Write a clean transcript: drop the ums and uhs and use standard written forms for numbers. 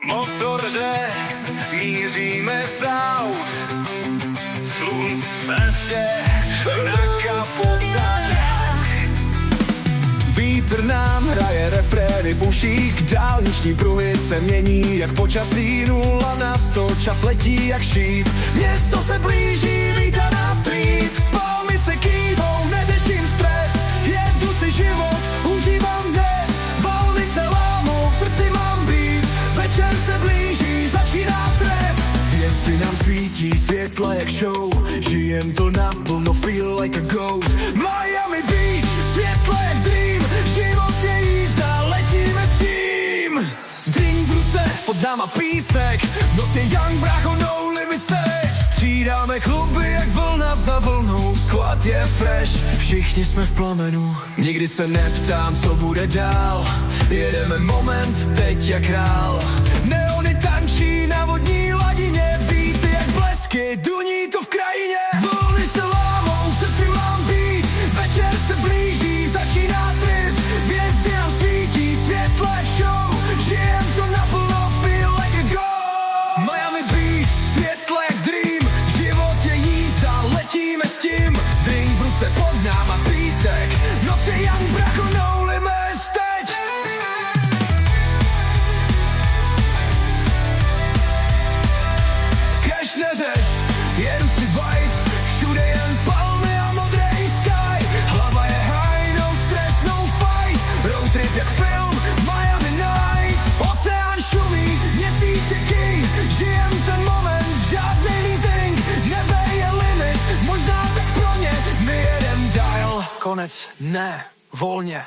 Motor řve, míříme z aut. Slunce se na kapotách. Vítr nám hraje refrény v uších, dálniční pruhy se mění jak počasí. 0 na 100, čas letí jak šíp. Město se blíží, vítá nás street. Palmy se kývou, neřeším stres. Jedu si život, užívám dnes. Valny se lámou, v srdci mám být. Večer se blíží, začíná trap. Hvězdy nám svítí, světla jak show. Žijem to naplno, feel like a goat. Miami Beach, světla jak dream. Život je jízda, letíme s tím. Drink v ruce, pod náma písek. Noc je young, brácho, no limit stage. Střídáme kluby jak vlna za vlnou. Squad je fresh, všichni jsme v plamenu. Nikdy se neptám, co bude dál. Jedeme moment, teď jak král. Neony tančí na vodní hladině. Beaty jak blesky, duní to v krajině. Volny se lámou, v srdci mám být. Večer se blíží, začíná trip. Hvězdy nám svítí, světle show. Žijem to naplno, feel like a go. Miami Beach, světle jak dream. Život je jízda, letíme s tím. Drink v ruce, pod náma písek. Noc je young, bracho, no limits teď. Cash neřeš, jedu si vibe. Všude jen palmy a modrý sky. Hlava je high, no stress, no fight. Road trip jak film, Miami Nights. Oceán šumí, měsíc je king. Žijem ten moment, žádný leasing. Nebe je limit, možná tak pro ně. My jedem dial, konec, ne, volně.